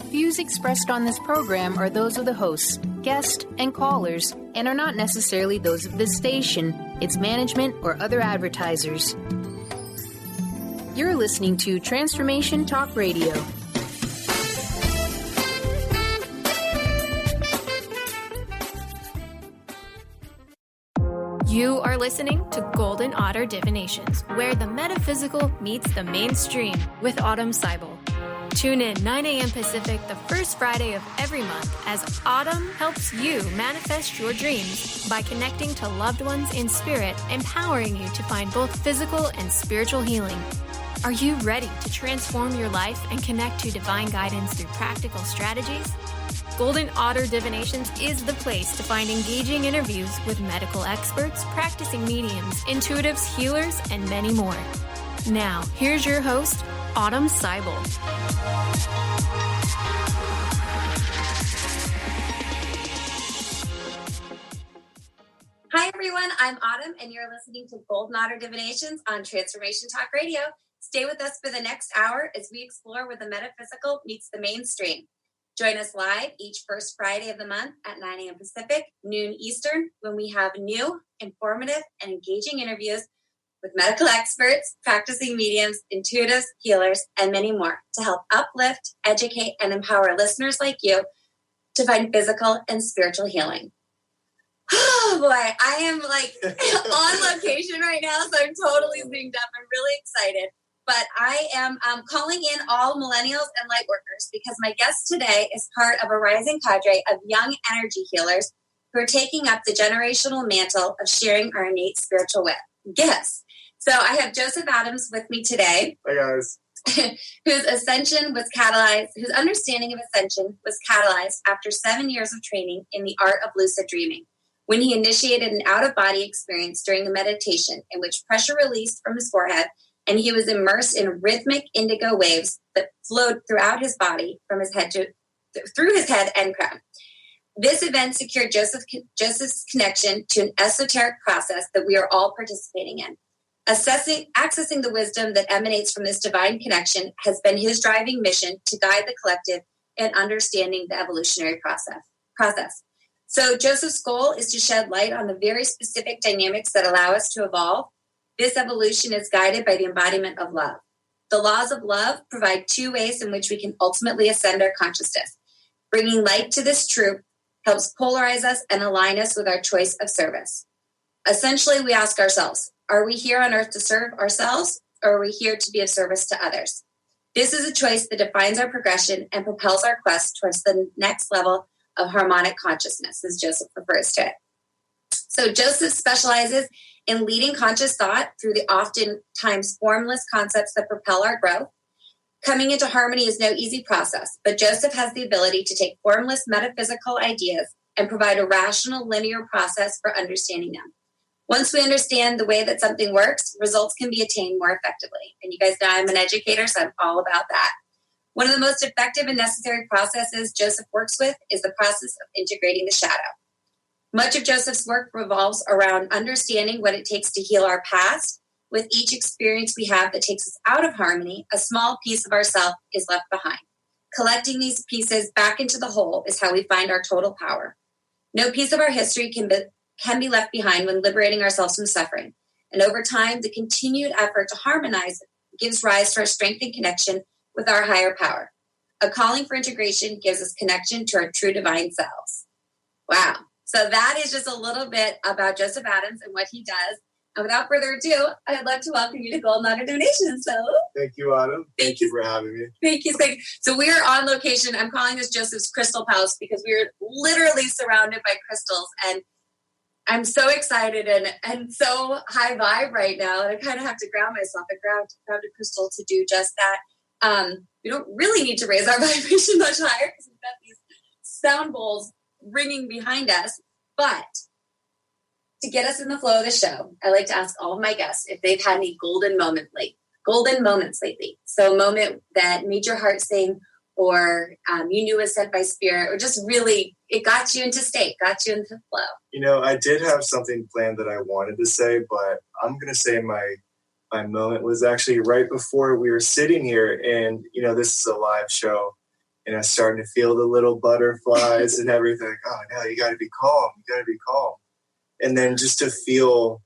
Views expressed on this program are those of the hosts, guests, and callers, and are not necessarily those of this station, its management, or other advertisers. You're listening to Transformation Talk Radio. You are listening to Golden Otter Divinations, where the metaphysical meets the mainstream with Seibel. Tune in 9 a.m. Pacific the first Friday of every month as Autumn helps you manifest your dreams by connecting to loved ones in spirit, empowering you to find both physical and spiritual healing. Are you ready to transform your life and connect to divine guidance through practical strategies? Golden Otter Divinations is the place to find engaging interviews with medical experts, practicing mediums, intuitives, healers, and many more. Now, here's your host, Seibel. Hi, everyone. I'm Autumn, and you're listening to Golden Otter Divinations on Transformation Talk Radio. Stay with us for the next hour as we explore where the metaphysical meets the mainstream. Join us live each first Friday of the month at 9 a.m. Pacific, noon Eastern, when we have new, informative, and engaging interviews with medical experts, practicing mediums, intuitives, healers, and many more to help uplift, educate, and empower listeners like you to find physical and spiritual healing. Oh boy, I am on location right now, so I'm totally zoomed up. I'm really excited. But I am calling in all millennials and light workers because my guest today is part of a rising cadre of young energy healers who are taking up the generational mantle of sharing our innate spiritual gifts. So I have Joseph Adams with me today. Hi, guys. whose understanding of Ascension was catalyzed after 7 years of training in the art of lucid dreaming, when he initiated an out-of-body experience during a meditation in which pressure released from his forehead and he was immersed in rhythmic indigo waves that flowed throughout his body from his head through his head and crown. This event secured Joseph's connection to an esoteric process that we are all participating in. Accessing the wisdom that emanates from this divine connection has been his driving mission to guide the collective in understanding the evolutionary process. So Joseph's goal is to shed light on the very specific dynamics that allow us to evolve. This evolution is guided by the embodiment of love. The laws of love provide two ways in which we can ultimately ascend our consciousness. Bringing light to this truth helps polarize us and align us with our choice of service. Essentially, we ask ourselves, are we here on earth to serve ourselves, or are we here to be of service to others? This is a choice that defines our progression and propels our quest towards the next level of harmonic consciousness, as Joseph refers to it. So Joseph specializes in leading conscious thought through the oftentimes formless concepts that propel our growth. Coming into harmony is no easy process, but Joseph has the ability to take formless metaphysical ideas and provide a rational, linear process for understanding them. Once we understand the way that something works, results can be attained more effectively. And you guys know I'm an educator, so I'm all about that. One of the most effective and necessary processes Joseph works with is the process of integrating the shadow. Much of Joseph's work revolves around understanding what it takes to heal our past. With each experience we have that takes us out of harmony, a small piece of ourself is left behind. Collecting these pieces back into the whole is how we find our total power. No piece of our history can be left behind when liberating ourselves from suffering. And over time, the continued effort to harmonize gives rise to our strength and connection with our higher power. A calling for integration gives us connection to our true divine selves. Wow. So that is just a little bit about Joseph Adams and what he does. And without further ado, I'd love to welcome you to Golden Otter Divinations. So thank you, Autumn. Thank you for having me. Thank you. So we are on location. I'm calling this Joseph's Crystal Palace because we're literally surrounded by crystals. And I'm so excited and so high vibe right now. And I kind of have to ground myself. I grabbed a crystal to do just that. We don't really need to raise our vibration much higher because we've got these sound bowls ringing behind us. But to get us in the flow of the show, I like to ask all of my guests if they've had any golden moments lately. So a moment that made your heart sing, or you knew was sent by spirit, or just really, it got you into state, got you into the flow. You know, I did have something planned that I wanted to say, but I'm going to say my moment was actually right before we were sitting here, and, you know, this is a live show, And I was starting to feel the little butterflies and everything. Like, oh, no, you got to be calm. You got to be calm. And then just to feel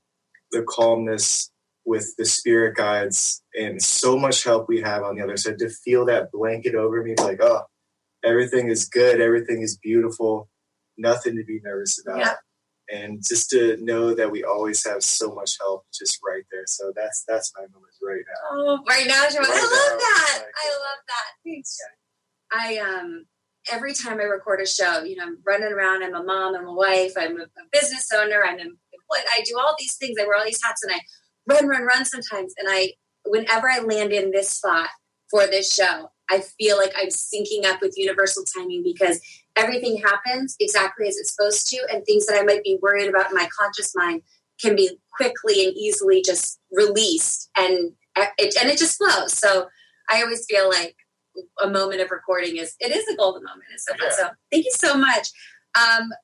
the calmness with the spirit guides and so much help we have on the other side, to feel that blanket over me, like, oh, everything is good. Everything is beautiful. Nothing to be nervous about. Yeah. And just to know that we always have so much help just right there. So that's my moment right now. Oh, right now, Joanne. Right I love now, that. like, I love that. Thanks. Every time I record a show, I'm running around. I'm a mom. I'm a wife. I'm a business owner. I'm employed. I do all these things. I wear all these hats, and I run sometimes. And whenever I land in this spot for this show, I feel like I'm syncing up with universal timing, because everything happens exactly as it's supposed to, and things that I might be worried about in my conscious mind can be quickly and easily just released, and it just flows. So I always feel like a moment of recording is a golden moment. It's so fun. So thank you so much.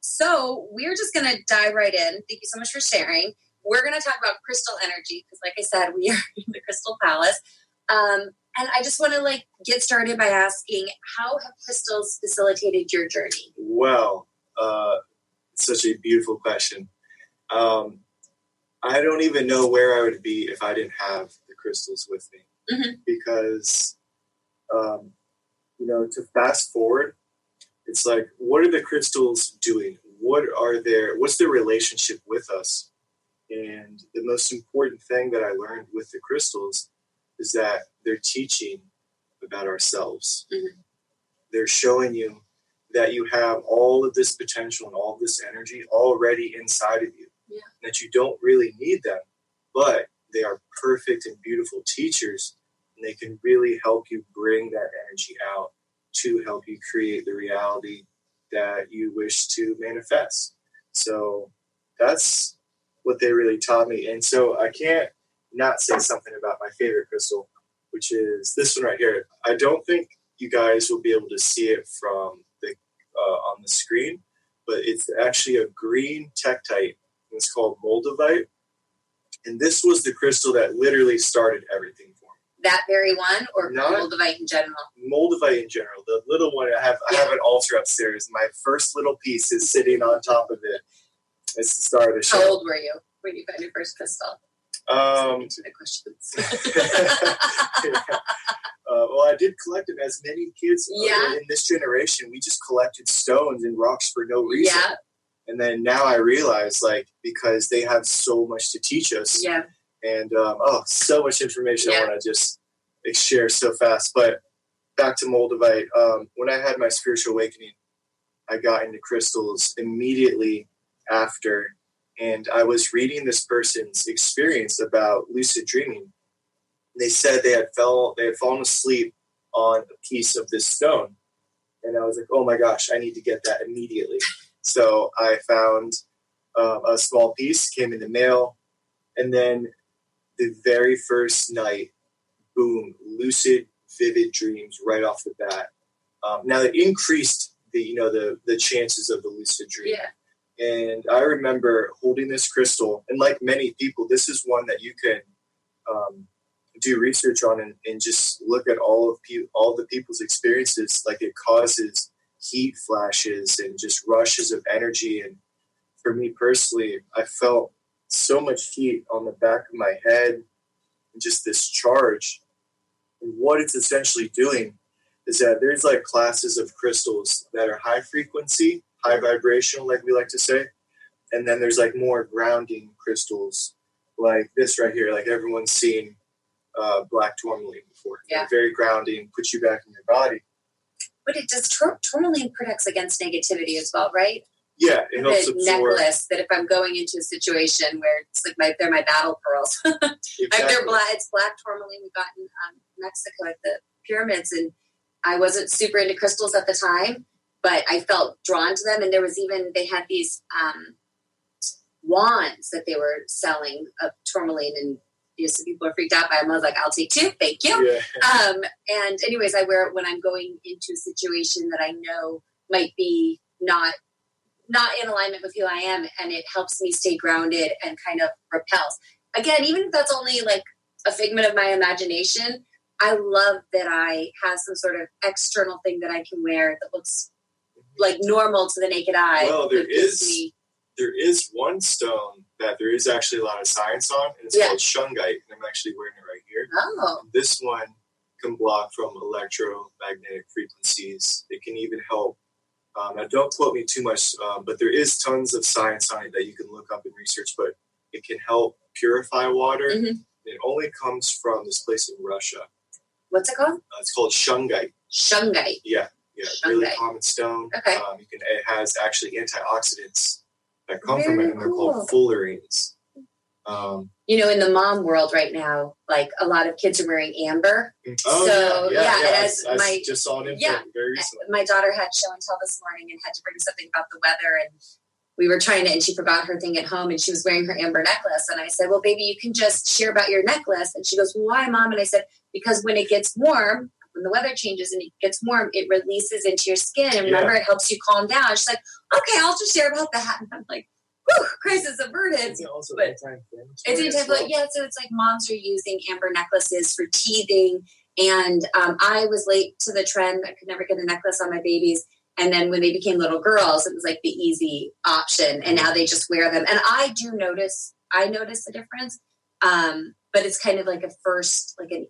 So we're just going to dive right in. Thank you so much for sharing. We're going to talk about crystal energy, because like I said, we are in the Crystal Palace. And I just want to get started by asking, how have crystals facilitated your journey? Well, it's such a beautiful question. I don't even know where I would be if I didn't have the crystals with me. Mm-hmm. Because, to fast forward, it's like, what are the crystals doing? What's their relationship with us? And the most important thing that I learned with the crystals is that they're teaching about ourselves. Mm-hmm. They're showing you that you have all of this potential and all of this energy already inside of you. Yeah. That you don't really need them, but they are perfect and beautiful teachers, and they can really help you bring that energy out to help you create the reality that you wish to manifest. So that's what they really taught me. And so I can't not say something about my favorite crystal, which is this one right here. I don't think you guys will be able to see it from the on the screen, but it's actually a green tektite. It's called moldavite. And this was the crystal that literally started everything for me. That very one, or moldavite in general? Moldavite in general. The little one, I have an altar upstairs. My first little piece is sitting on top of it. It's the start of the show. How old were you when you got your first crystal? Answer the questions. Well, I did collect them, as many kids in this generation. We just collected stones and rocks for no reason. Yeah. And then now I realize, because they have so much to teach us. Yeah. And, so much information I want to just share so fast. But back to moldavite. When I had my spiritual awakening, I got into crystals immediately after. And I was reading this person's experience about lucid dreaming. They said they had fallen asleep on a piece of this stone. And I was like, oh my gosh, I need to get that immediately. So I found a small piece, came in the mail. And then the very first night, boom, lucid, vivid dreams right off the bat. Now it increased the chances of the lucid dream. Yeah. And I remember holding this crystal, and like many people, this is one that you can do research on and just look at all the people's experiences. Like, it causes heat flashes and just rushes of energy. And for me personally, I felt so much heat on the back of my head and just this charge. And what it's essentially doing is that there's classes of crystals that are high frequency, high vibrational, like we like to say. And then there's more grounding crystals like this right here. Like everyone's seen black tourmaline before. Yeah. Very grounding, puts you back in your body. But it does, tourmaline protects against negativity as well, right? Yeah, it helps absorb. Necklace that if I'm going into a situation where it's they're my battle pearls. Exactly. It's black tourmaline we got in Mexico at the pyramids, and I wasn't super into crystals at the time, but I felt drawn to them. And they had these wands that they were selling of tourmaline, and some people are freaked out by them. I was like, I'll take 2, thank you. Yeah. And anyways, I wear it when I'm going into a situation that I know might be not in alignment with who I am, and it helps me stay grounded and kind of repels. Again, even if that's only a figment of my imagination, I love that I have some sort of external thing that I can wear that looks like normal to the naked eye. Well, there is one stone that there is actually a lot of science on, and it's called shungite, and I'm actually wearing it right here. Oh. And this one can block from electromagnetic frequencies. It can even help. Now, don't quote me too much, but there is tons of science on it that you can look up and research, but it can help purify water. Mm-hmm. It only comes from this place in Russia. What's it called? It's called shungite. Shungite. Yeah, shungite. Really common stone. Okay. It has actually antioxidants that come from it, and they're called fullerenes. In the mom world right now, like a lot of kids are wearing amber. Oh, yeah. I just saw an info very recently. My daughter had show and tell this morning and had to bring something about the weather, and we were trying to, and she forgot her thing at home, and she was wearing her amber necklace. And I said, well, baby, you can just share about your necklace. And she goes, well, why, Mom? And I said, because when it gets warm, when the weather changes and it gets warm, it releases into your skin. And remember, it helps you calm down. She's like, okay, I'll just share about that. And I'm like, whew, crisis averted. It's also it's anti-inflammatory. Yeah, so it's like moms are using amber necklaces for teething. And I was late to the trend. I could never get a necklace on my babies. And then when they became little girls, it was like the easy option. And now they just wear them. And I notice the difference. But it's kind of like an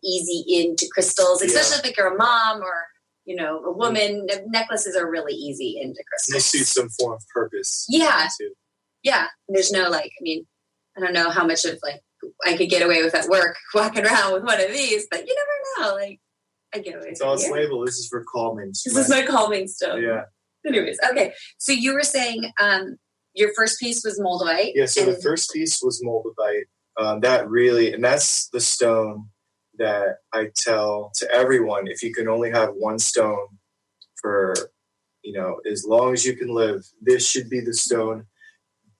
easy into crystals, especially if you're a mom or, a woman. Necklaces are really easy into crystals. They suit some form of purpose. Yeah. Yeah. There's no I don't know how much of I could get away with at work walking around with one of these, but you never know. I get away with it. It's on its label. This is for calming. This is my calming stone. Yeah. Anyways, okay. So you were saying your first piece was moldavite. Yeah, so the first piece was moldavite. And that's the stone that I tell to everyone, if you can only have one stone for, as long as you can live, this should be the stone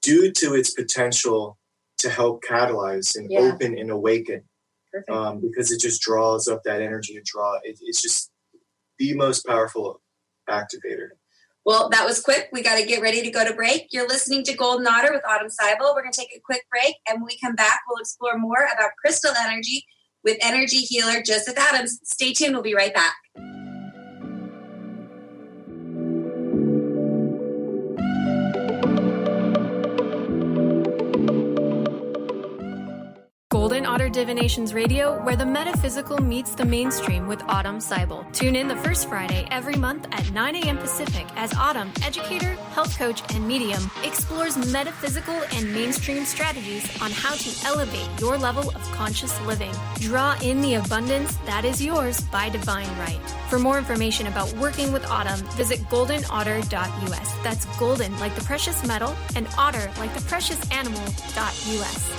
due to its potential to help catalyze and open and awaken. Perfect. Because it just draws up that energy and it's just the most powerful activator. Well, that was quick. We got to get ready to go to break. You're listening to Golden Otter with Autumn Seibel. We're going to take a quick break, and when we come back, we'll explore more about crystal energy with energy healer Joseph Adams. Stay tuned. We'll be right back. Golden Otter Divinations Radio, where the metaphysical meets the mainstream with Autumn Seibel. Tune in the first Friday every month at 9 a.m. Pacific as Autumn, educator, health coach, and medium, explores metaphysical and mainstream strategies on how to elevate your level of conscious living. Draw in the abundance that is yours by divine right. For more information about working with Autumn, visit goldenotter.us. That's golden like the precious metal and otter like the precious animal.us.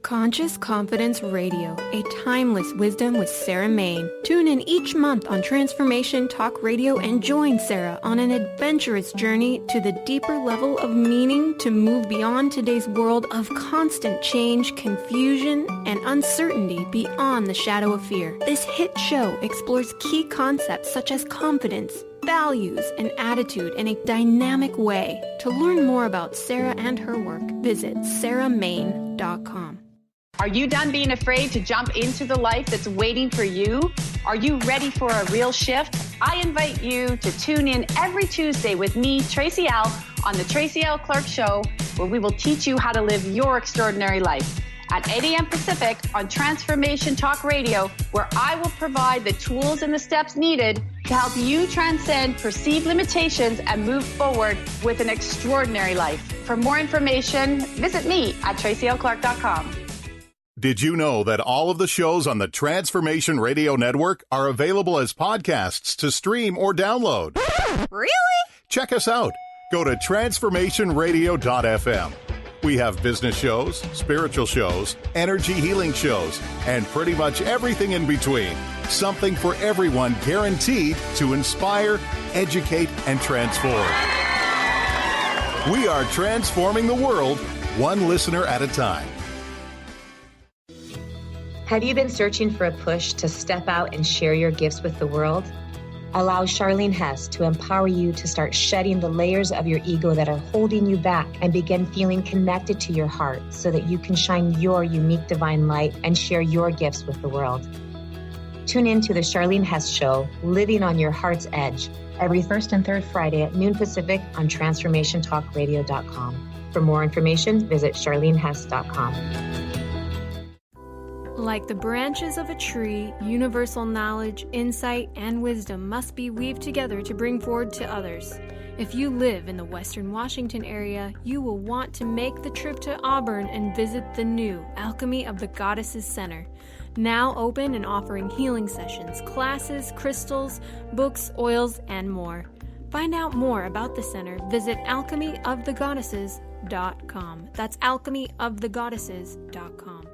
Conscious Confidence Radio, a timeless wisdom with Sarah Main. Tune in each month on Transformation Talk Radio and join Sarah on an adventurous journey to the deeper level of meaning to move beyond today's world of constant change, confusion, and uncertainty beyond the shadow of fear. This hit show explores key concepts such as confidence, values, and attitude in a dynamic way. To learn more about Sarah and her work, visit sarahmain.com. Are you done being afraid to jump into the life that's waiting for you? Are you ready for a real shift? I invite you to tune in every Tuesday with me, Tracy L., on the Tracy L. Clark Show, where we will teach you how to live your extraordinary life. At 8 a.m. Pacific on Transformation Talk Radio, where I will provide the tools and the steps needed to help you transcend perceived limitations and move forward with an extraordinary life. For more information, visit me at tracylclark.com. Did you know that all of the shows on the Transformation Radio Network are available as podcasts to stream or download? Really? Check us out. Go to transformationradio.fm. We have business shows, spiritual shows, energy healing shows, and pretty much everything in between. Something for everyone, guaranteed to inspire, educate, and transform. We are transforming the world, one listener at a time. Have you been searching for a push to step out and share your gifts with the world? Allow Charlene Hess to empower you to start shedding the layers of your ego that are holding you back and begin feeling connected to your heart so that you can shine your unique divine light and share your gifts with the world. Tune in to the Charlene Hess Show, Living on Your Heart's Edge, every first and third Friday at noon Pacific on TransformationTalkRadio.com. For more information, visit CharleneHess.com. Like the branches of a tree, universal knowledge, insight, and wisdom must be weaved together to bring forward to others. If you live in the Western Washington area, you will want to make the trip to Auburn and visit the new Alchemy of the Goddesses Center. Now open and offering healing sessions, classes, crystals, books, oils, and more. Find out more about the center. Visit alchemyofthegoddesses.com. That's alchemyofthegoddesses.com.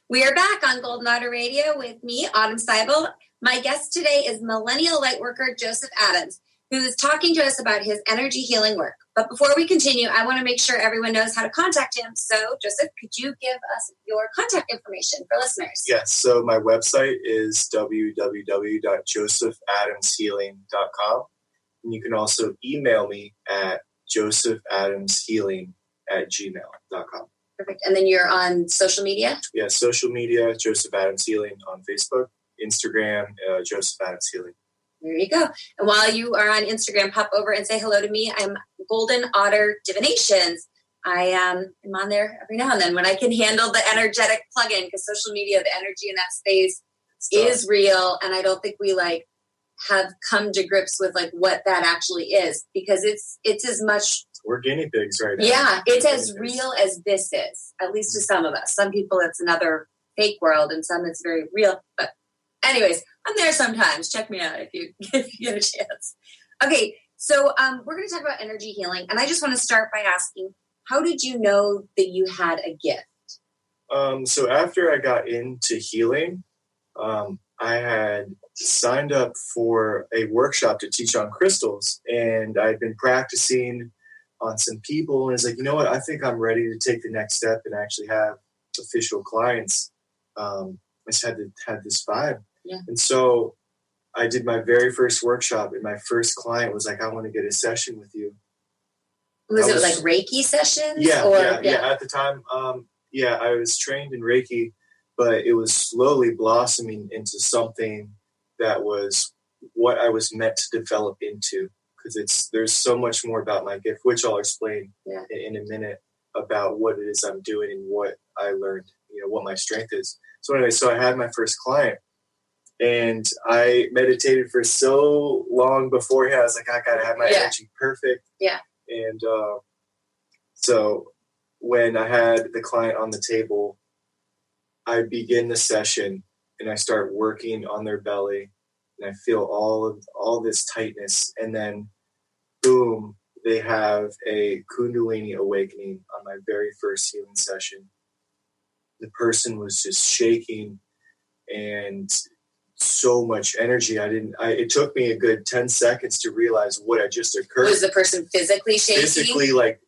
We are back on Golden Otter Radio with me, Autumn Seibel. My guest today is millennial lightworker Joseph Adams, who is talking to us about his energy healing work. But before we continue, I want to make sure everyone knows how to contact him. So, Joseph, could you give us your contact information for listeners? Yes. So my website is www.josephadamshealing.com. And you can also email me at josephadamshealing@gmail.com. Perfect. And then you're on social media? Yeah, social media, Joseph Adams Healing on Facebook, Instagram, Joseph Adams Healing. There you go. And while you are on Instagram, pop over and say hello to me. I'm Golden Otter Divinations. I am on there every now and then when I can handle the energetic plug-in, because social media, the energy in that space is real. And I don't think we have come to grips with what that actually is, because it's as much. We're guinea pigs right now. Yeah, it's as real as this is, at least to some of us. Some people, it's another fake world, and some it's very real. But anyways, I'm there sometimes. Check me out if you get a chance. Okay, so we're going to talk about energy healing. And I just want to start by asking, how did you know that you had a gift? So after I got into healing, I had signed up for a workshop to teach on crystals. And I'd been practicing on some people, and it's like, you know what, I think I'm ready to take the next step and actually have official clients. I just had this vibe. Yeah. And so I did my very first workshop, and my first client was like, I want to get a session with you. Was it like Reiki sessions? Yeah. At the time, I was trained in Reiki, but it was slowly blossoming into something that was what I was meant to develop into. Because there's so much more about my gift, which I'll explain in a minute, about what it is I'm doing and what I learned, what my strength is. So anyway, so I had my first client, and I meditated for so long beforehand. I was like, I got to have my energy perfect. Yeah. And so when I had the client on the table, I begin the session and I start working on their belly, and I feel all this tightness, and then boom, they have a Kundalini awakening on my very first healing session. The person was just shaking and so much energy. It took me a good 10 seconds to realize what had just occurred. Was the person physically shaking? Physically, like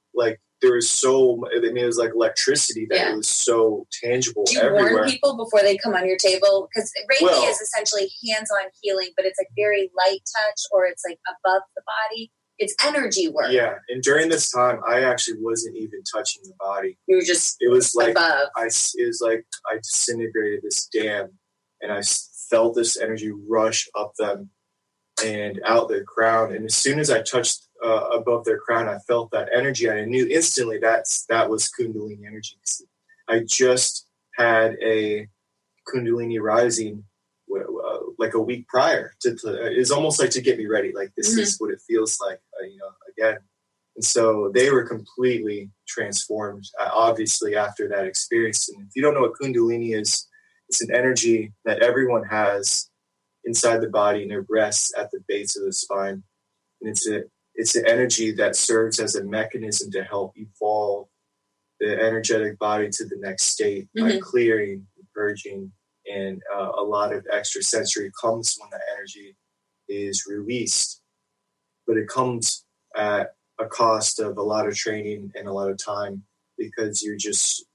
there was it was like electricity that it was so tangible everywhere. Do you warn people before they come on your table? Because Reiki is essentially hands-on healing, but it's very light touch, or it's above the body. It's energy work. Yeah, and during this time, I actually wasn't even touching the body. You were just above. I disintegrated this dam, and I felt this energy rush up them and out their crown. And as soon as I touched above their crown, I felt that energy, and I knew instantly that was Kundalini energy. I just had a Kundalini rising like a week prior. It's almost like to get me ready. Like, this is what it feels like, again. And so they were completely transformed, obviously, after that experience. And if you don't know what Kundalini is, it's an energy that everyone has inside the body, and it rests at the base of the spine. And it's an energy that serves as a mechanism to help evolve the energetic body to the next state by clearing, purging, and a lot of extra sensory comes when that energy is released. But it comes at a cost of a lot of training and a lot of time, because you're just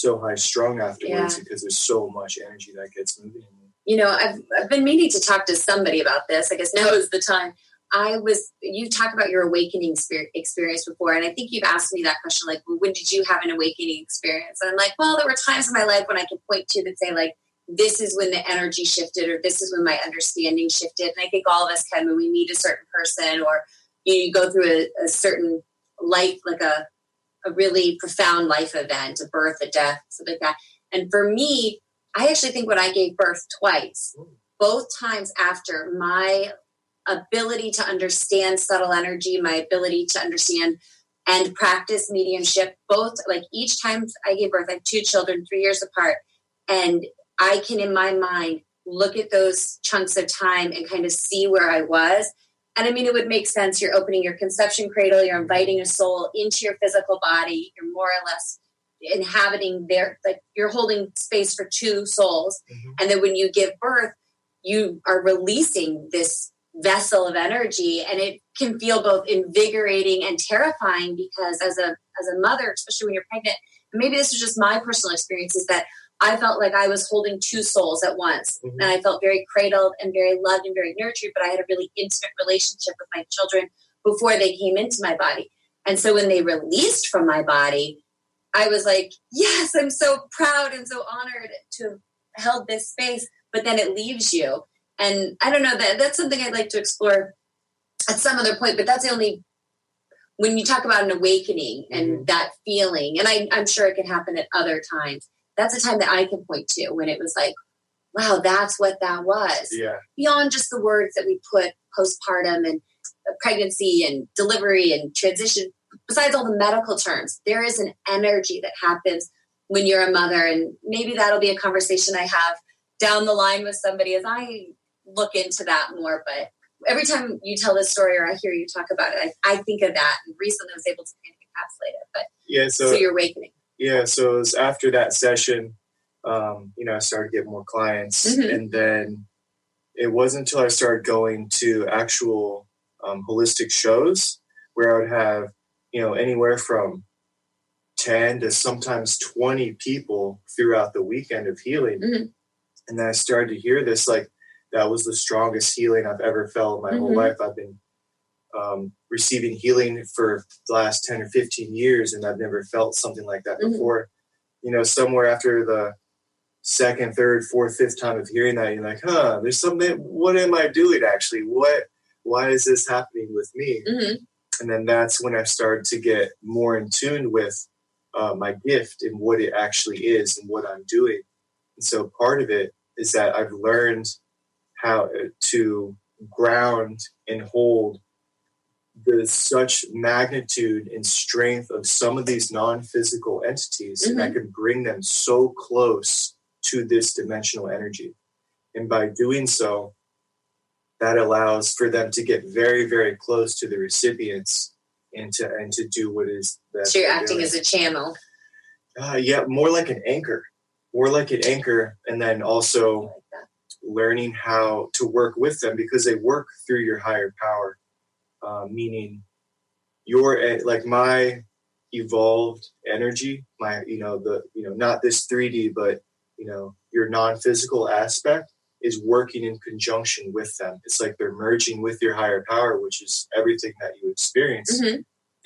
so high strung afterwards, because there's so much energy that gets moving in you. I've been meaning to talk to somebody about this. I guess now is the time. you talk about your awakening experience before, and I think you've asked me that question, like, well, when did you have an awakening experience? And I'm like, well, there were times in my life when I could point to that say, like, this is when the energy shifted, or this is when my understanding shifted. And I think all of us can, when we meet a certain person, or you go through a certain life, like a really profound life event, a birth, a death, something like that. And for me, I actually think when I gave birth twice, both times after, my ability to understand subtle energy, my ability to understand and practice mediumship, both, like, each time I gave birth, I have 2 children, 3 years apart. And I can, in my mind, look at those chunks of time and kind of see where I was. And I mean, it would make sense. You're opening your conception cradle, you're inviting a soul into your physical body. You're more or less inhabiting there, like you're holding space for 2 souls. Mm-hmm. And then when you give birth, you are releasing this vessel of energy, and it can feel both invigorating and terrifying, because as a mother, especially when you're pregnant, and maybe this is just my personal experience, is that I felt like I was holding 2 souls at once. Mm-hmm. And I felt very cradled and very loved and very nurtured, but I had a really intimate relationship with my children before they came into my body. And so when they released from my body, I was like, yes, I'm so proud and so honored to have held this space, but then it leaves you. And I don't know, that's something I'd like to explore at some other point, but that's the only, when you talk about an awakening and mm-hmm. that feeling, and I'm sure it can happen at other times, that's a time that I can point to when it was like, wow, that's what that was. Yeah. Beyond just the words that we put postpartum and pregnancy and delivery and transition, besides all the medical terms, there is an energy that happens when you're a mother. And maybe that'll be a conversation I have down the line with somebody as I look into that more. But every time you tell this story or I hear you talk about it, I think of that. And recently I was able to kind of encapsulate it. But yeah, so you're awakening. Yeah, so it was after that session, I started getting more clients. Mm-hmm. And then it wasn't until I started going to actual holistic shows where I would have, anywhere from 10 to sometimes 20 people throughout the weekend of healing. Mm-hmm. And then I started to hear this, like, that was the strongest healing I've ever felt in my mm-hmm. whole life. I've been receiving healing for the last 10 or 15 years, and I've never felt something like that mm-hmm. before. Somewhere after the 2nd, 3rd, 4th, 5th time of hearing that, you're like, there's something, what am I doing actually? Why is this happening with me? Mm-hmm. And then that's when I started to get more in tune with my gift and what it actually is and what I'm doing. And so part of it is that I've learned how to ground and hold the such magnitude and strength of some of these non-physical entities, mm-hmm. and I can bring them so close to this dimensional energy. And by doing so, that allows for them to get very, very close to the recipients and to do what is that. So you're acting as a channel. Yeah, more like an anchor. And then also learning how to work with them, because they work through your higher power. Meaning your, like, my evolved energy, my, not this 3D, but, your non-physical aspect is working in conjunction with them. It's like they're merging with your higher power, which is everything that you experience. Mm-hmm.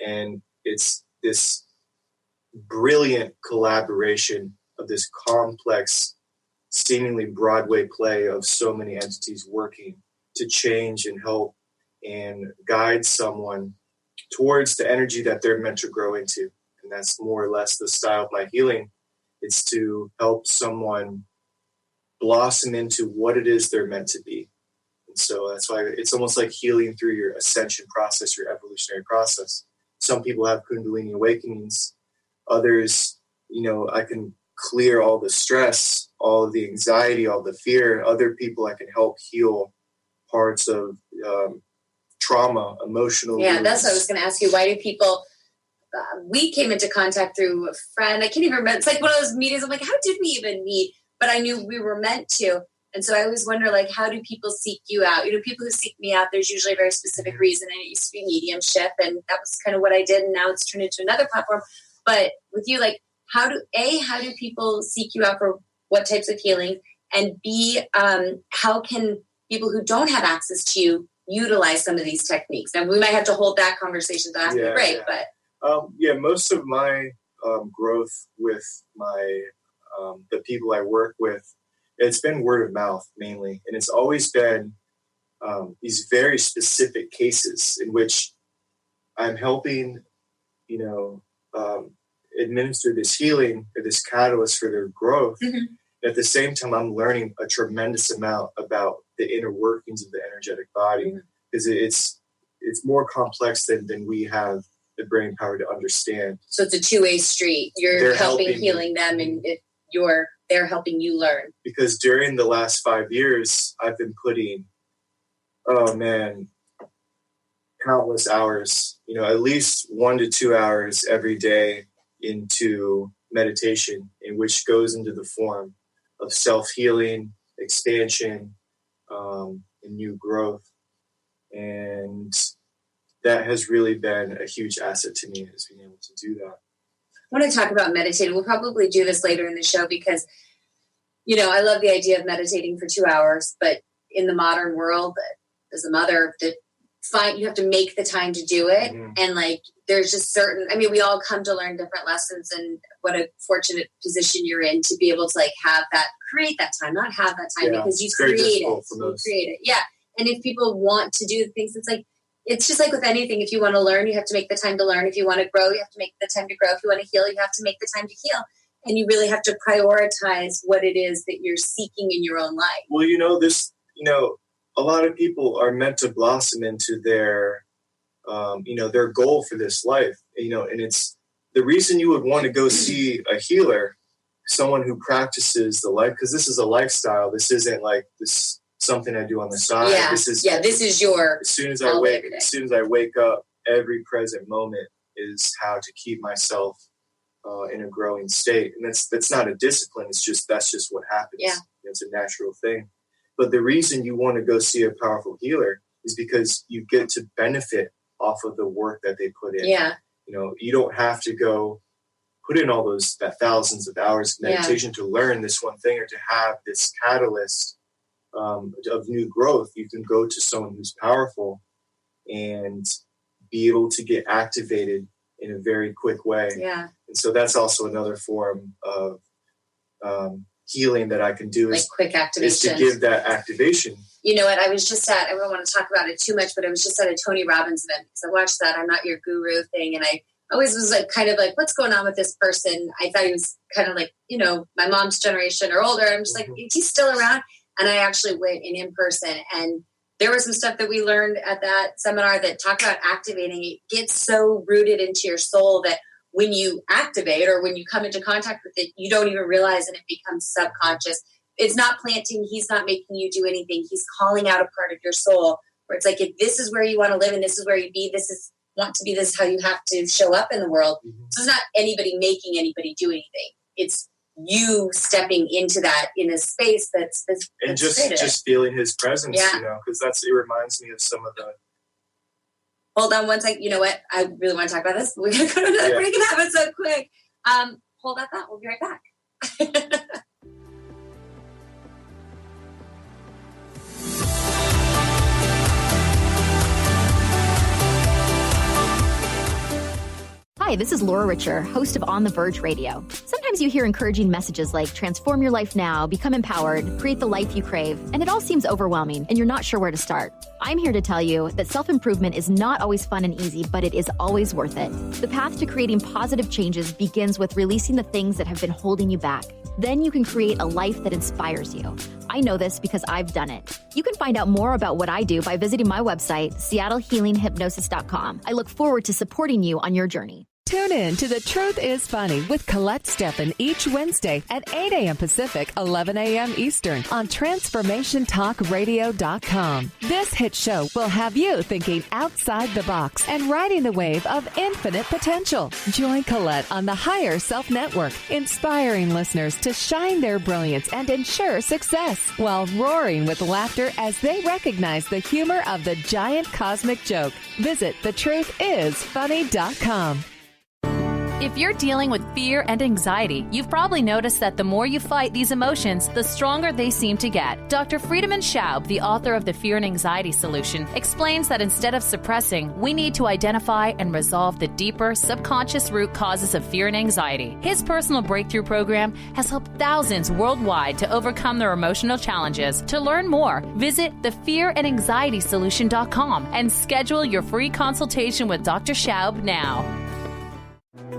And it's this brilliant collaboration of this complex, seemingly Broadway play of so many entities working to change and help and guide someone towards the energy that they're meant to grow into. And that's more or less the style of my healing. It's to help someone blossom into what it is they're meant to be. And so that's why it's almost like healing through your ascension process, your evolutionary process. Some people have Kundalini awakenings. Others, I can clear all the stress, all of the anxiety, all the fear. Other people, I can help heal parts of trauma, emotional. Yeah, that's what I was going to ask you. Why do people, we came into contact through a friend. I can't even remember. It's like one of those meetings. I'm like, how did we even meet? But I knew we were meant to. And so I always wonder, like, how do people seek you out? People who seek me out, there's usually a very specific reason. And it used to be mediumship, and that was kind of what I did. And now it's turned into another platform. But with you, like, how do people seek you out for what types of healing? And B, how can people who don't have access to you utilize some of these techniques? And we might have to hold that conversation after the break, but. Most of my growth with my the people I work with, it's been word of mouth mainly, and it's always been these very specific cases in which I'm helping, administer this healing or this catalyst for their growth. Mm-hmm. At the same time, I'm learning a tremendous amount about the inner workings of the energetic body, because it's more complex than we have the brain power to understand. So it's a two-way street. They're helping healing them, and they're helping you learn. Because during the last 5 years, I've been putting, countless hours, at least 1 to 2 hours every day into meditation, in which goes into the form of self-healing, expansion, and new growth. And that has really been a huge asset to me, is being able to do that. I want to talk about meditating. We'll probably do this later in the show because, I love the idea of meditating for 2 hours, but in the modern world, as a mother, you have to make the time to do it. Mm-hmm. And there's just we all come to learn different lessons, and what a fortunate position you're in to be able to create that time, not have that time, because you create it. Yeah. And if people want to do things, it's just like with anything. If you want to learn, you have to make the time to learn. If you want to grow, you have to make the time to grow. If you want to heal, you have to make the time to heal. And you really have to prioritize what it is that you're seeking in your own life. Well, a lot of people are meant to blossom into their, their goal for this life, and it's the reason you would want to go see a healer, someone who practices the life, because this is a lifestyle. This isn't this something I do on the side. Yeah. This is your. As soon as I wake up, every present moment is how to keep myself in a growing state, and that's not a discipline. It's that's just what happens. Yeah. It's a natural thing. But the reason you want to go see a powerful healer is because you get to benefit off of the work that they put in. Yeah. You don't have to go put in all that thousands of hours of meditation to learn this one thing or to have this catalyst of new growth. You can go to someone who's powerful and be able to get activated in a very quick way. Yeah. And so that's also another form of healing that I can do, is quick activation, is to give that activation. You know what? I was just I don't want to talk about it too much, but I was just at a Tony Robbins event because I watched that I'm Not Your Guru thing. And I always was what's going on with this person? I thought he was kind of my mom's generation or older. I'm just is he still around? And I actually went in person, and there was some stuff that we learned at that seminar that talked about activating. It gets so rooted into your soul that when you activate or when you come into contact with it, you don't even realize, and it becomes subconscious. It's not planting. He's not making you do anything. He's calling out a part of your soul where it's if this is where you want to live and this is where you be, this is how you have to show up in the world. Mm-hmm. So it's not anybody making anybody do anything. It's you stepping into that in a space that's and just feeling his presence, because it reminds me of some of the. Hold on one second. You know what? I really want to talk about this. We're going to go to another break and have it so quick. Hold that thought. We'll be right back. Hi, this is Laura Richer, host of On the Verge Radio. Sometimes you hear encouraging messages like transform your life now, become empowered, create the life you crave, and it all seems overwhelming and you're not sure where to start. I'm here to tell you that self-improvement is not always fun and easy, but it is always worth it. The path to creating positive changes begins with releasing the things that have been holding you back. Then you can create a life that inspires you. I know this because I've done it. You can find out more about what I do by visiting my website, seattlehealinghypnosis.com. I look forward to supporting you on your journey. Tune in to The Truth is Funny with Colette Steffen each Wednesday at 8 a.m. Pacific, 11 a.m. Eastern on TransformationTalkRadio.com. This hit show will have you thinking outside the box and riding the wave of infinite potential. Join Colette on the Higher Self Network, inspiring listeners to shine their brilliance and ensure success while roaring with laughter as they recognize the humor of the giant cosmic joke. Visit TheTruthIsFunny.com. If you're dealing with fear and anxiety, you've probably noticed that the more you fight these emotions, the stronger they seem to get. Dr. Friedemann Schaub, the author of The Fear and Anxiety Solution, explains that instead of suppressing, we need to identify and resolve the deeper, subconscious root causes of fear and anxiety. His personal breakthrough program has helped thousands worldwide to overcome their emotional challenges. To learn more, visit thefearandanxietysolution.com and schedule your free consultation with Dr. Schaub now.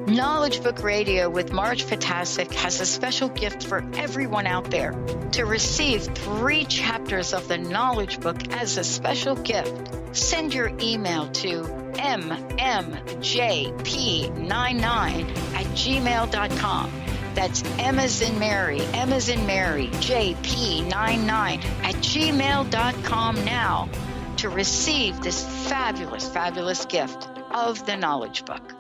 Knowledge Book Radio with Marge Fatasic has a special gift for everyone out there. To receive 3 chapters of the Knowledge Book as a special gift, send your email to mmjp99@gmail.com. That's M as in Mary, JP99@gmail.com now to receive this fabulous, fabulous gift of the Knowledge Book.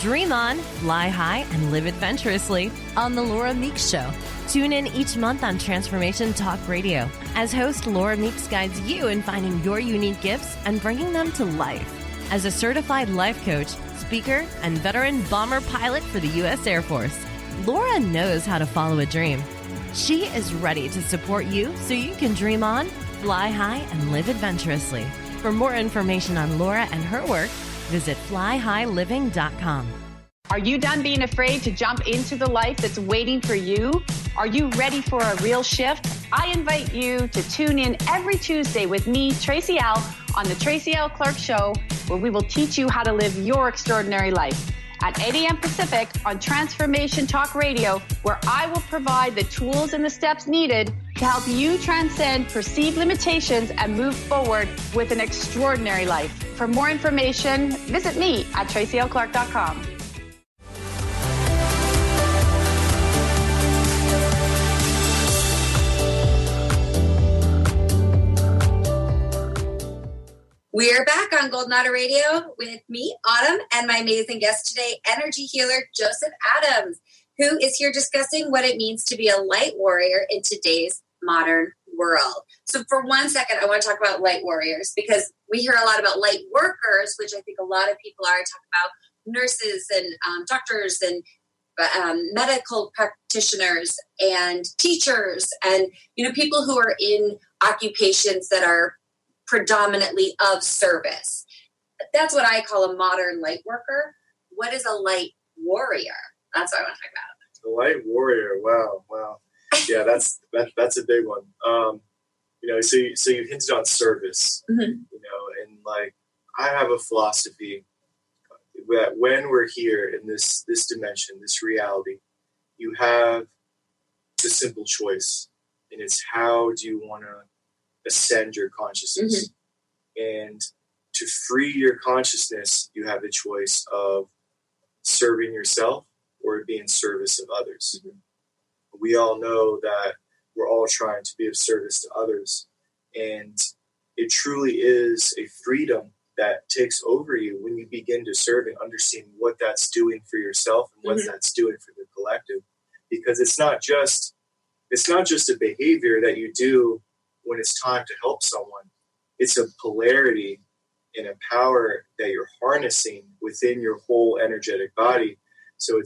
Dream on, fly high, and live adventurously on The Laura Meeks Show. Tune in each month on Transformation Talk Radio as host Laura Meeks guides you in finding your unique gifts and bringing them to life. As a certified life coach, speaker, and veteran bomber pilot for the U.S. Air Force, Laura knows how to follow a dream. She is ready to support you so you can dream on, fly high, and live adventurously. For more information on Laura and her work, visit flyhighliving.com. Are you done being afraid to jump into the life that's waiting for you? Are you ready for a real shift? I invite you to tune in every Tuesday with me, Tracy L., on the Tracy L. Clark Show, where we will teach you how to live your extraordinary life. At 8 a.m. Pacific on Transformation Talk Radio, where I will provide the tools and the steps needed to help you transcend perceived limitations and move forward with an extraordinary life. For more information, visit me at tracylclark.com. We are back on Golden Otter Radio with me, Autumn, and my amazing guest today, energy healer Joseph Adams, who is here discussing what it means to be a light warrior in today's modern world. So for 1 second, I want to talk about light warriors because we hear a lot about light workers, which I think a lot of people are talking about nurses and doctors and medical practitioners and teachers and, people who are in occupations that are predominantly of service. That's what I call a modern light worker. What is a light warrior? That's what I want to talk about. The light warrior. Wow. Yeah, that's a big one. So you hinted on service, and like I have a philosophy that when we're here in this dimension, this reality, you have the simple choice, and it's how do you want to ascend your consciousness. And to free your consciousness, you have the choice of serving yourself or being in service of others. We all know that we're all trying to be of service to others, and it truly is a freedom that takes over you when you begin to serve and understand what that's doing for yourself and what that's doing for the collective, because it's not just a behavior that you do when it's time to help someone. It's a polarity and a power that you're harnessing within your whole energetic body. So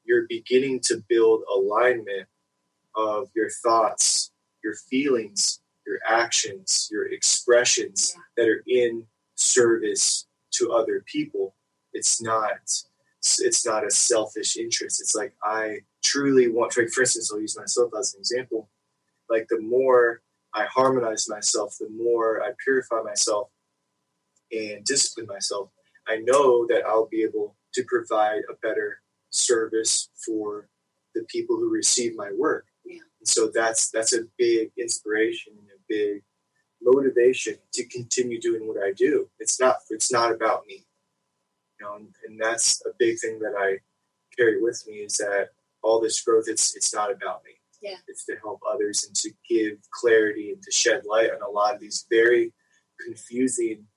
you're beginning to build alignment of your thoughts, your feelings, your actions, your expressions that are in service to other people. It's not a selfish interest. It's like I truly want, for instance, I'll use myself as an example. Like the more I harmonize myself, the more I purify myself and discipline myself, I know that I'll be able to provide a better service for the people who receive my work. Yeah. And so that's a big inspiration and a big motivation to continue doing what I do. It's not about me, and that's a big thing that I carry with me is that all this growth, it's not about me. Yeah. It's to help others and to give clarity and to shed light on a lot of these very confusing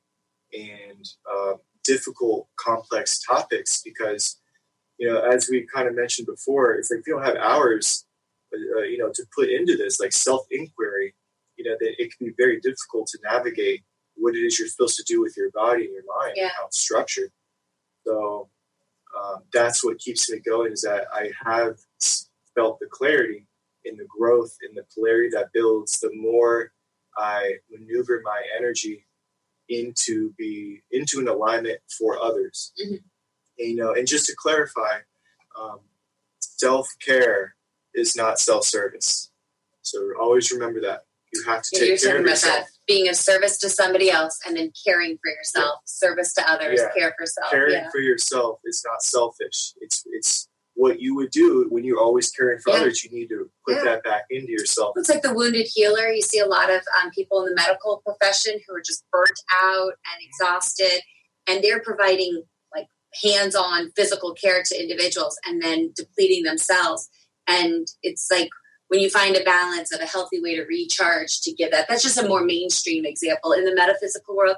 and difficult, complex topics because, as we kind of mentioned before, it's like if you don't have hours, to put into this, like self-inquiry, that it can be very difficult to navigate what it is you're supposed to do with your body and your mind and how it's structured. So that's what keeps me going, is that I have felt the clarity in the growth, in the polarity that builds, the more I maneuver my energy into an alignment for others. Mm-hmm. And just to clarify, self-care is not self-service. So always remember that. You have to take care of yourself. That. Being of service to somebody else and then caring for yourself. Yeah. Service to others, care for self. Caring for yourself is not selfish. It's what you would do when you're always caring for others. You need to put that back into yourself. It's like the wounded healer. You see a lot of people in the medical profession who are just burnt out and exhausted, and they're providing like hands-on physical care to individuals and then depleting themselves. And it's like, when you find a balance of a healthy way to recharge, to give that's just a more mainstream example. In the metaphysical world,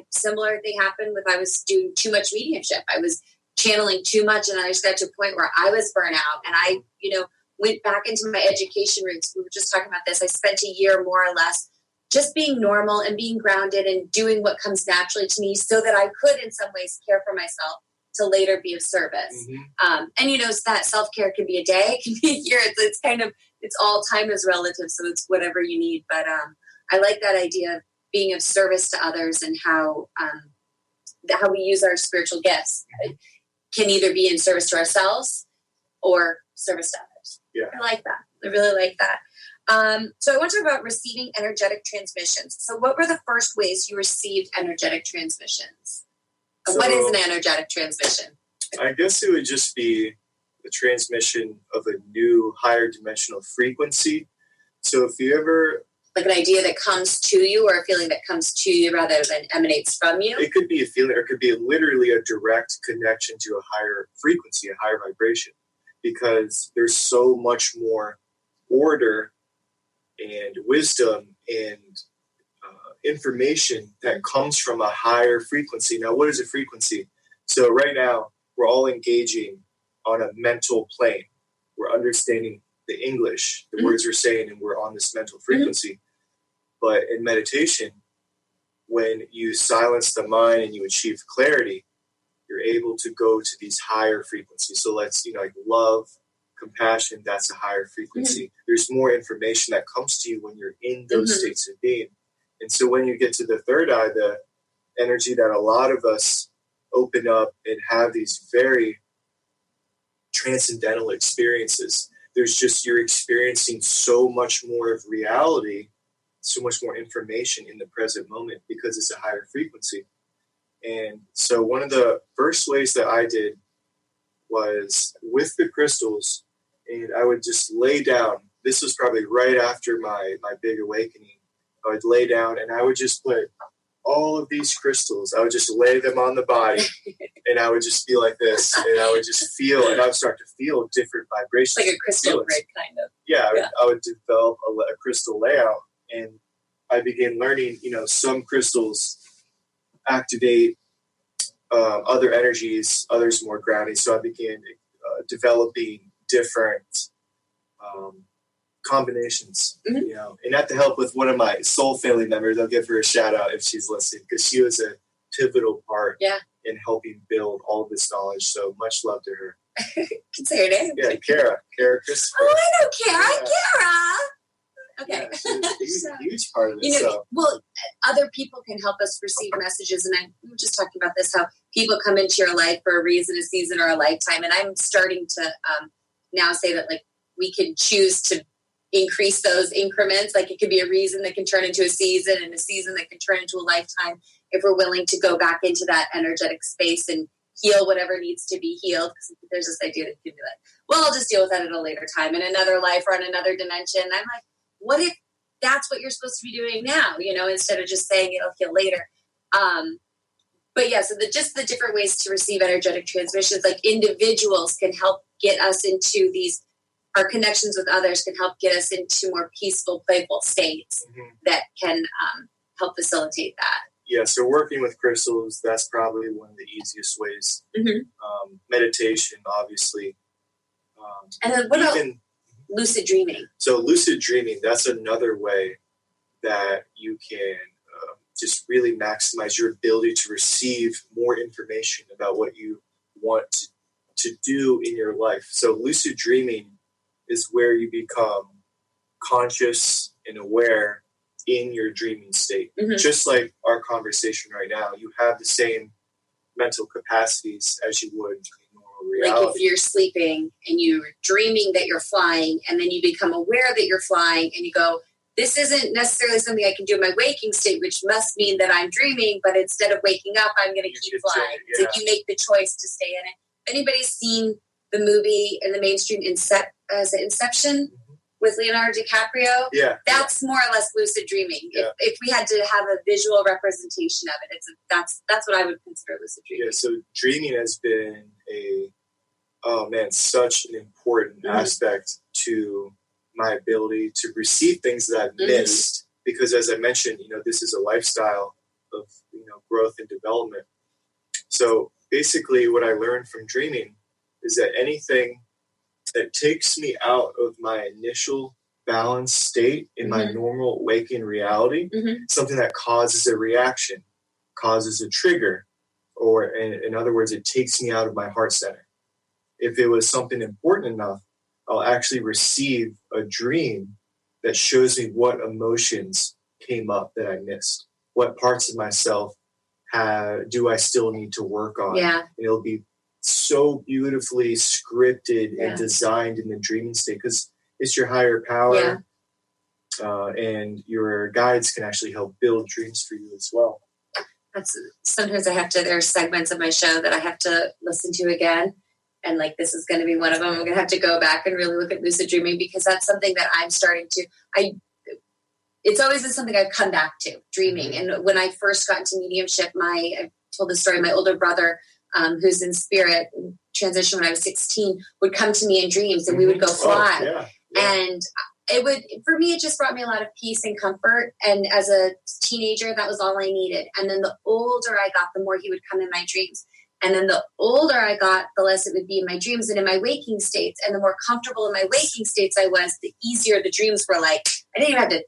similar thing happened with, I was doing too much mediumship. I was channeling too much, and I just got to a point where I was burnt out, and I, went back into my education roots. We were just talking about this. I spent a year more or less just being normal and being grounded and doing what comes naturally to me so that I could in some ways care for myself to later be of service. Mm-hmm. And that self-care can be a day, it can be a year. It's kind of, it's all time is relative. So it's whatever you need. But I like that idea of being of service to others, and how we use our spiritual gifts. It can either be in service to ourselves or service to others. Yeah. I like that. I really like that. So I want to talk about receiving energetic transmissions. So what were the first ways you received energetic transmissions? So, what is an energetic transmission? I guess it would just be the transmission of a new higher dimensional frequency. So if you ever... Like an idea that comes to you, or a feeling that comes to you rather than emanates from you? It could be a feeling, or it could be literally a direct connection to a higher frequency, a higher vibration, because there's so much more order and wisdom and information that comes from a higher frequency. Now, what is a frequency? So right now, we're all engaging on a mental plane. We're understanding the English, the words we're saying, and we're on this mental frequency. But in meditation, when you silence the mind and you achieve clarity, you're able to go to these higher frequencies. So let's, like love, compassion, that's a higher frequency. There's more information that comes to you when you're in those states of being. And so when you get to the third eye, the energy that a lot of us open up and have these very transcendental experiences, you're experiencing so much more of reality, so much more information in the present moment, because it's a higher frequency. And so one of the first ways that I did was with the crystals, and I would just lay down. This was probably right after my big awakening. I would lay down and I would just put all of these crystals. I would just lay them on the body, and I would just be like this, and I would just feel, and I would start to feel different vibrations. Like a crystal grid, kind of. Yeah, I would develop a crystal layout, and I began learning, some crystals activate other energies, others more grounding. So I began developing different combinations, and I had to help with one of my soul family members. I'll give her a shout out if she's listening, because she was a pivotal part in helping build all of this knowledge. So much love to her. Can say her name. Yeah, Kara Christopher. Oh, I know Kara. Kara. Okay. Yeah, she's a huge part of it. Well, other people can help us receive messages, and we were just talking about this, how people come into your life for a reason, a season, or a lifetime. And I'm starting to now say that, like, we can choose to increase those increments. Like, it could be a reason that can turn into a season, and a season that can turn into a lifetime, if we're willing to go back into that energetic space and heal whatever needs to be healed. Because there's this idea that you can be like, well, I'll just deal with that at a later time, in another life or on another dimension. And I'm like, what if that's what you're supposed to be doing now, instead of just saying it'll heal later. But yeah, so just the different ways to receive energetic transmissions, like individuals can help get us into our connections with others can help get us into more peaceful, playful states that can help facilitate that. Yeah, so working with crystals, that's probably one of the easiest ways. Meditation, obviously. And then what about lucid dreaming? So lucid dreaming, that's another way that you can just really maximize your ability to receive more information about what you want to do in your life. So lucid dreaming is where you become conscious and aware in your dreaming state. Just like our conversation right now, you have the same mental capacities as you would in normal reality. Like if you're sleeping and you're dreaming that you're flying, and then you become aware that you're flying, and you go, this isn't necessarily something I can do in my waking state, which must mean that I'm dreaming, but instead of waking up, I'm going to keep flying. It's like you make the choice to stay in it. If anybody's seen the movie in the mainstream Inception with Leonardo DiCaprio, that's more or less lucid dreaming. If we had to have a visual representation of it, that's what I would consider lucid dreaming. Yeah, so dreaming has been such an important aspect to my ability to receive things that I've missed, because as I mentioned, this is a lifestyle of, growth and development. So basically what I learned from dreaming is that anything that takes me out of my initial balanced state in my normal waking reality, something that causes a reaction, causes a trigger, or in other words, it takes me out of my heart center. If it was something important enough, I'll actually receive a dream that shows me what emotions came up that I missed. What parts of myself do I still need to work on? Yeah. And it'll be so beautifully scripted and designed in the dreaming state, because it's your higher power, and your guides can actually help build dreams for you as well. Sometimes there are segments of my show that I have to listen to again. And like, this is going to be one of them. I'm going to have to go back and really look at lucid dreaming, because that's something that I'm starting to, it's always been something I've come back to, dreaming. And when I first got into mediumship, I told the story, my older brother, who's in spirit, transition when I was 16, would come to me in dreams, and we would go fly. And for me, it just brought me a lot of peace and comfort. And as a teenager, that was all I needed. And then the older I got, the more he would come in my dreams. And then the older I got, the less it would be in my dreams and in my waking states. And the more comfortable in my waking states I was, the easier the dreams were. Like, I didn't even have to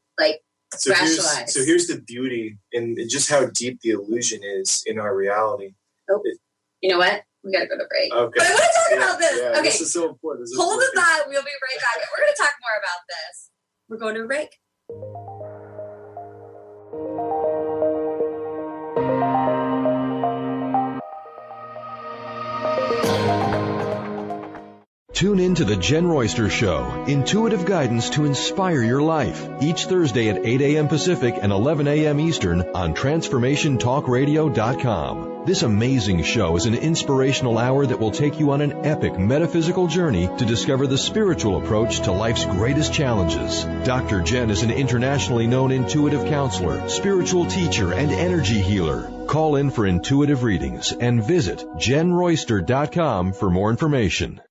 rationalize. So here's the beauty and just how deep the illusion is in our reality. You know what? We got to go to break. Okay. But I want to talk about this. Okay. This is so important. Hold the thought. We'll be right back. We're going to talk more about this. We're going to a break. Tune in to The Jen Royster Show, intuitive guidance to inspire your life, each Thursday at 8 a.m. Pacific and 11 a.m. Eastern on TransformationTalkRadio.com. This amazing show is an inspirational hour that will take you on an epic metaphysical journey to discover the spiritual approach to life's greatest challenges. Dr. Jen is an internationally known intuitive counselor, spiritual teacher, and energy healer. Call in for intuitive readings and visit JenRoyster.com for more information.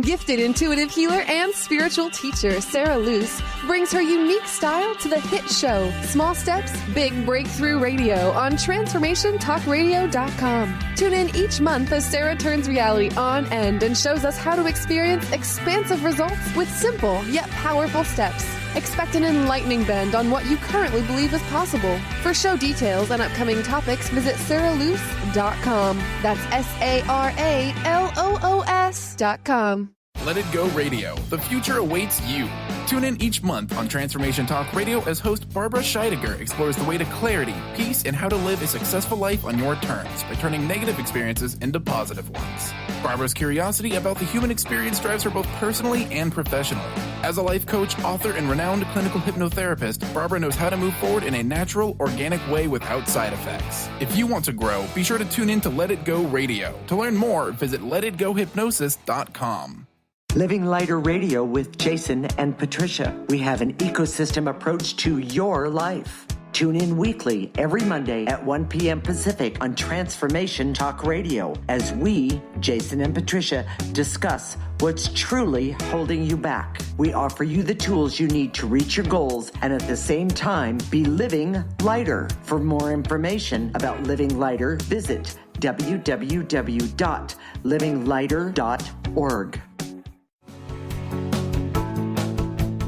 Gifted intuitive healer and spiritual teacher Sarah Luce brings her unique style to the hit show Small Steps, Big Breakthrough Radio on TransformationTalkRadio.com. Tune in each month as Sarah turns reality on end and shows us how to experience expansive results with simple yet powerful steps. Expect an enlightening bend on what you currently believe is possible. For show details and upcoming topics, visit SarahLuce.com. That's SarahLoos.com. Let It Go Radio. The future awaits you. Tune in each month on Transformation Talk Radio as host Barbara Scheidegger explores the way to clarity, peace, and how to live a successful life on your terms by turning negative experiences into positive ones. Barbara's curiosity about the human experience drives her both personally and professionally. As a life coach, author, and renowned clinical hypnotherapist, Barbara knows how to move forward in a natural, organic way without side effects. If you want to grow, be sure to tune in to Let It Go Radio. To learn more, visit letitgohypnosis.com. Living Lighter Radio with Jason and Patricia. We have an ecosystem approach to your life. Tune in weekly every Monday at 1 p.m. Pacific on Transformation Talk Radio as we, Jason and Patricia, discuss what's truly holding you back. We offer you the tools you need to reach your goals and at the same time be living lighter. For more information about Living Lighter, visit www.livinglighter.org.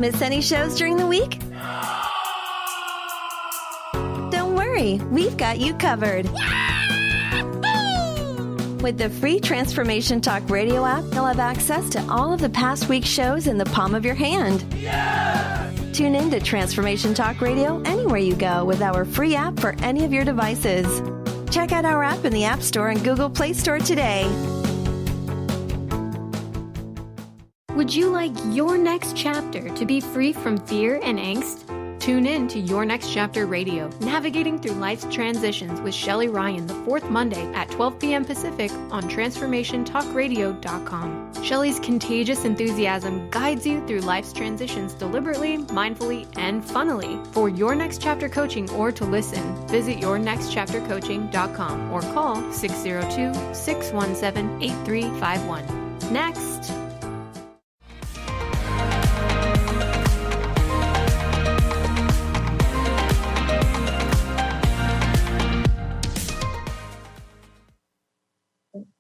Miss any shows during the week? Don't worry, we've got you covered. With the free Transformation Talk radio app, you'll have access to all of the past week's shows in the palm of your hand. Yeah! Tune in to Transformation Talk Radio anywhere you go with our free app for any of your devices. Check out our app in the App Store and Google Play Store today. Would you like your next chapter to be free from fear and angst? Tune in to Your Next Chapter Radio, navigating through life's transitions with Shelley Ryan the fourth Monday at 12 p.m. Pacific on TransformationTalkRadio.com. Shelley's contagious enthusiasm guides you through life's transitions deliberately, mindfully, and funnily. For Your Next Chapter coaching or to listen, visit YourNextChapterCoaching.com or call 602-617-8351. Next.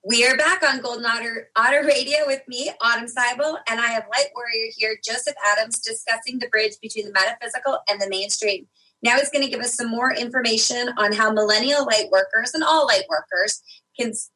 We are back on Golden Otter Radio with me, Autumn Seibel, and I have Light Warrior here, Joseph Adams, discussing the bridge between the metaphysical and the mainstream. Now he's going to give us some more information on how millennial light workers and all light workers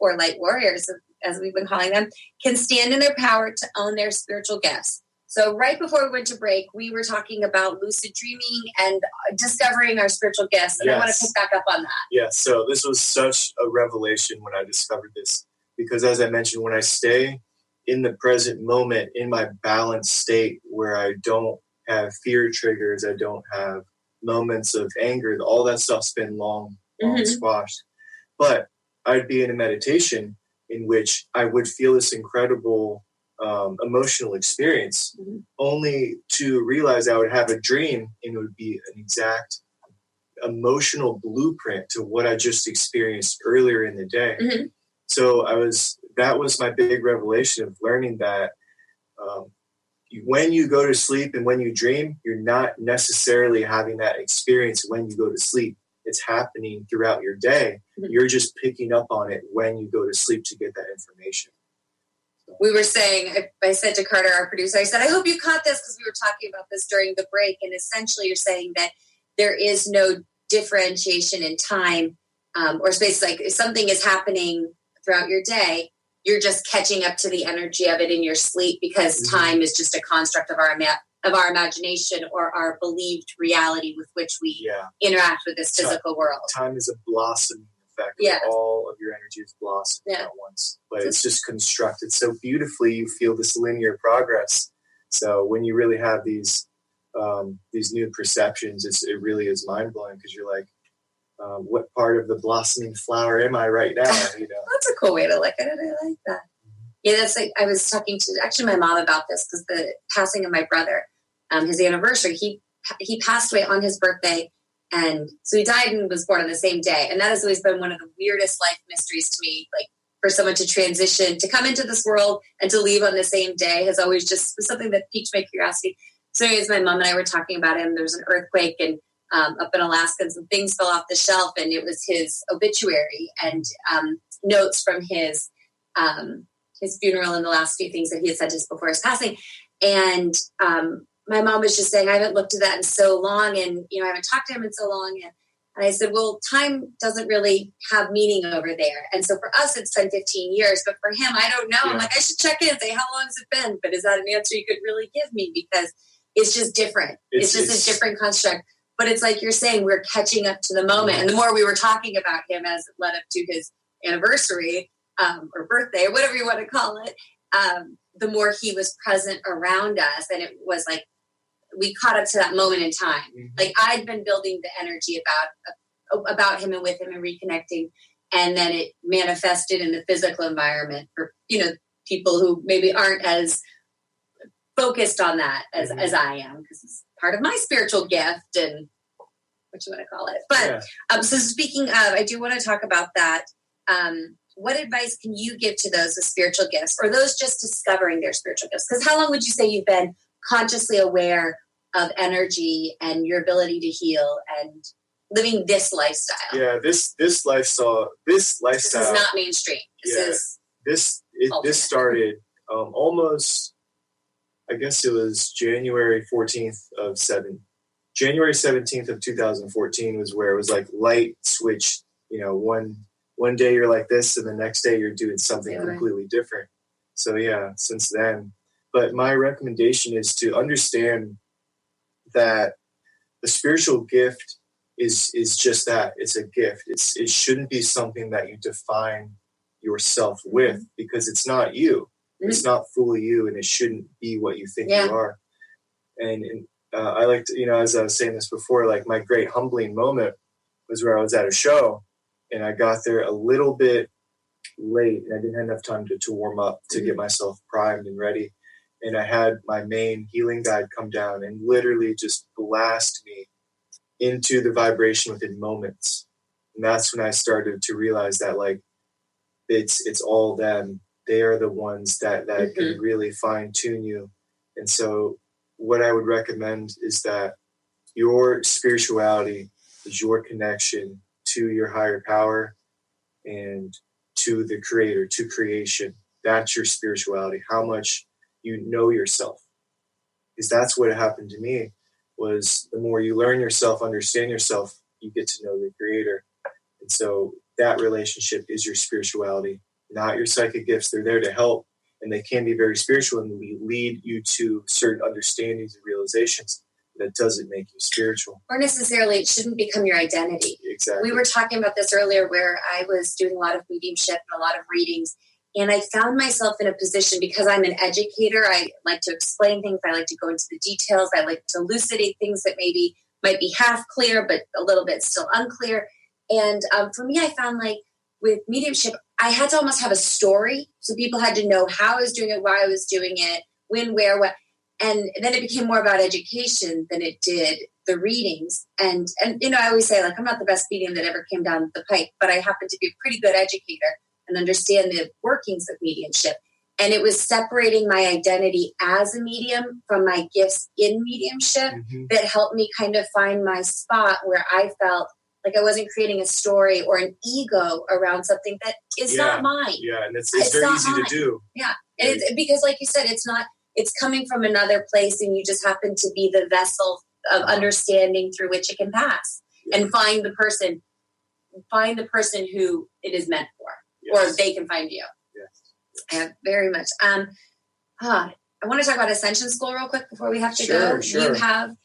or light warriors, as we've been calling them, can stand in their power to own their spiritual gifts. So right before we went to break, we were talking about lucid dreaming and discovering our spiritual gifts. And yes. I want to pick back up on that. Yeah, so this was such a revelation when I discovered this. Because as I mentioned, when I stay in the present moment, in my balanced state where I don't have fear triggers, I don't have moments of anger, all that stuff's been long squashed. But I'd be in a meditation in which I would feel this incredible emotional experience, only to realize I would have a dream and it would be an exact emotional blueprint to what I just experienced earlier in the day. So that was my big revelation of learning that when you go to sleep and when you dream, you're not necessarily having that experience when you go to sleep. It's happening throughout your day. You're just picking up on it when you go to sleep to get that information. We were saying, I said to Carter, our producer, I said, I hope you caught this because we were talking about this during the break. And essentially you're saying that there is no differentiation in time or space. Like if something is happening throughout your day, you're just catching up to the energy of it in your sleep because time is just a construct of our imagination or our believed reality with which we interact with this physical world. Time is a blossoming effect. All of your energy is blossoming at once, but it's just constructed so beautifully. You feel this linear progress. So when you really have these new perceptions, it really is mind blowing because you're like, what part of the blossoming flower am I right now? You know, that's a cool way to look at it. I like that. Yeah, that's like I was talking to actually my mom about this because the passing of my brother, his anniversary, he passed away on his birthday, and so he died and was born on the same day. And that has always been one of the weirdest life mysteries to me. Like for someone to transition, to come into this world and to leave on the same day has always just been something that piqued my curiosity. So anyways, my mom and I were talking about him. There was an earthquake and up in Alaska, and some things fell off the shelf, and it was his obituary and notes from his funeral and the last few things that he had said just before his passing. And my mom was just saying, I haven't looked at that in so long, and I haven't talked to him in so long. And I said, well, time doesn't really have meaning over there. And so for us, it's been 15 years, but for him, I don't know. Yeah. I'm like, I should check in and say, how long has it been? But is that an answer you could really give me? Because it's just different. It's just a different construct. But it's like you're saying, we're catching up to the moment. And the more we were talking about him as it led up to his anniversary or birthday or whatever you want to call it, the more he was present around us. And it was like we caught up to that moment in time. Like I'd been building the energy about him and with him and reconnecting. And then it manifested in the physical environment for, people who maybe aren't as focused on that as I am, because it's part of my spiritual gift and what you want to call it. But so speaking of, I do want to talk about that. What advice can you give to those with spiritual gifts or those just discovering their spiritual gifts? Because how long would you say you've been consciously aware of energy and your ability to heal and living this lifestyle? Yeah, this lifestyle. This is not mainstream. This started almost, I guess it was January 17th of 2014 was where it was like light switch, one one day you're like this and the next day you're doing something completely different. So yeah, since then. But my recommendation is to understand that the spiritual gift is just that. It's a gift. It shouldn't be something that you define yourself with, because it's not you. It's not fully you, and it shouldn't be what you think you are. And I like to, as I was saying this before, like my great humbling moment was where I was at a show and I got there a little bit late and I didn't have enough time to warm up, to get myself primed and ready. And I had my main healing guide come down and literally just blast me into the vibration within moments. And that's when I started to realize that, like, it's all them. They are the ones that can really fine tune you. And so what I would recommend is that your spirituality is your connection to your higher power and to the creator, to creation. That's your spirituality, how much you know yourself. Because that's what happened to me, was the more you learn yourself, understand yourself, you get to know the creator. And so that relationship is your spirituality, not your psychic gifts. They're there to help, and they can be very spiritual and lead you to certain understandings and realizations. That doesn't make you spiritual. Or necessarily, it shouldn't become your identity. Exactly. We were talking about this earlier, where I was doing a lot of mediumship and a lot of readings, and I found myself in a position, because I'm an educator, I like to explain things, I like to go into the details, I like to elucidate things that maybe might be half clear, but a little bit still unclear. And for me, I found, like, with mediumship, I had to almost have a story. So people had to know how I was doing it, why I was doing it, when, where, what. And then it became more about education than it did the readings. And I always say, like, I'm not the best medium that ever came down the pipe, but I happen to be a pretty good educator and understand the workings of mediumship. And it was separating my identity as a medium from my gifts in mediumship that helped me kind of find my spot where I felt like I wasn't creating a story or an ego around something that is not mine. Yeah, and it's very easy to do. Yeah, and it's because, like you said, it's coming from another place, and you just happen to be the vessel of understanding through which it can pass, and find the person who it is meant for, or they can find you. Yes. Very much. I want to talk about Ascension School real quick before we have to go. Sure. You have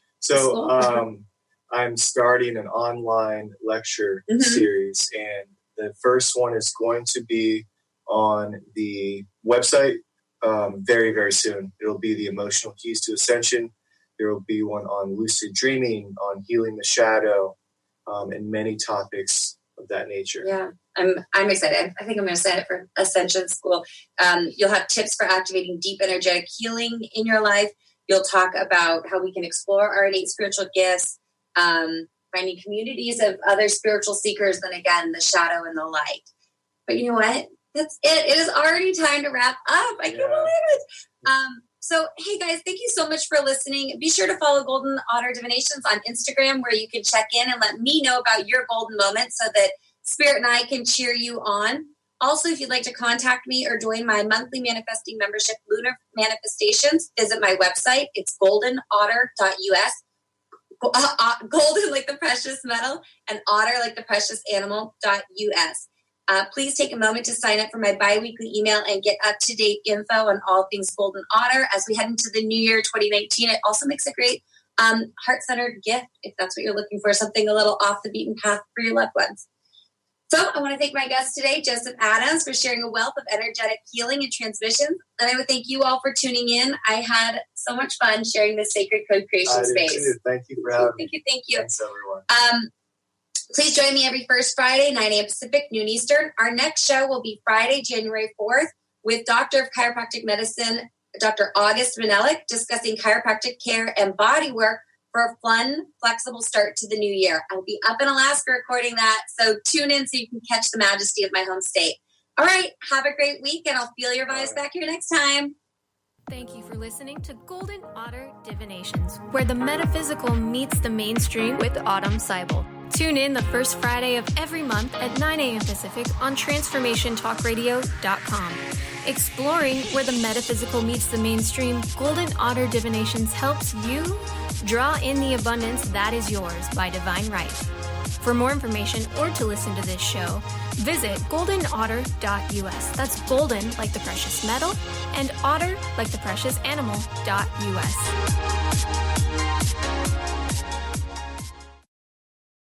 I'm starting an online lecture series, and the first one is going to be on the website very, very soon. It'll be the Emotional Keys to Ascension. There will be one on lucid dreaming, on healing the shadow, and many topics of that nature. Yeah, I'm excited. I think I'm going to set it for Ascension School. You'll have tips for activating deep energetic healing in your life. You'll talk about how we can explore our innate spiritual gifts, finding communities of other spiritual seekers, then again, the shadow and the light. But you know what? That's it. It is already time to wrap up. I can't believe it. So, hey guys, thank you so much for listening. Be sure to follow Golden Otter Divinations on Instagram, where you can check in and let me know about your golden moment so that Spirit and I can cheer you on. Also, if you'd like to contact me or join my monthly manifesting membership, Lunar Manifestations, visit my website. It's goldenotter.us. Golden like the precious metal, and otter like the precious animal.us. Please take a moment to sign up for my bi-weekly email and get up-to-date info on all things Golden Otter as we head into the new year 2019. It also makes a great heart-centered gift if that's what you're looking for, something a little off the beaten path for your loved ones. So I want to thank my guest today, Joseph Adams, for sharing a wealth of energetic healing and transmission. And I would thank you all for tuning in. I had so much fun sharing this sacred co-creation space. Too. Thank you for having me. Thank you. Thanks, everyone. Please join me every first Friday, 9 a.m. Pacific, noon Eastern. Our next show will be Friday, January 4th, with Doctor of Chiropractic Medicine, Dr. August Manelik, discussing chiropractic care and body work for a fun, flexible start to the new year. I'll be up in Alaska recording that, so tune in so you can catch the majesty of my home state. All right, have a great week, and I'll feel your vibes back here next time. Thank you for listening to Golden Otter Divinations, where the metaphysical meets the mainstream with Autumn Seibel. Tune in the first Friday of every month at 9 a.m. Pacific on TransformationTalkRadio.com. Exploring where the metaphysical meets the mainstream, Golden Otter Divinations helps you draw in the abundance that is yours by divine right. For more information or to listen to this show, visit goldenotter.us. That's golden like the precious metal and otter like the precious animal.us.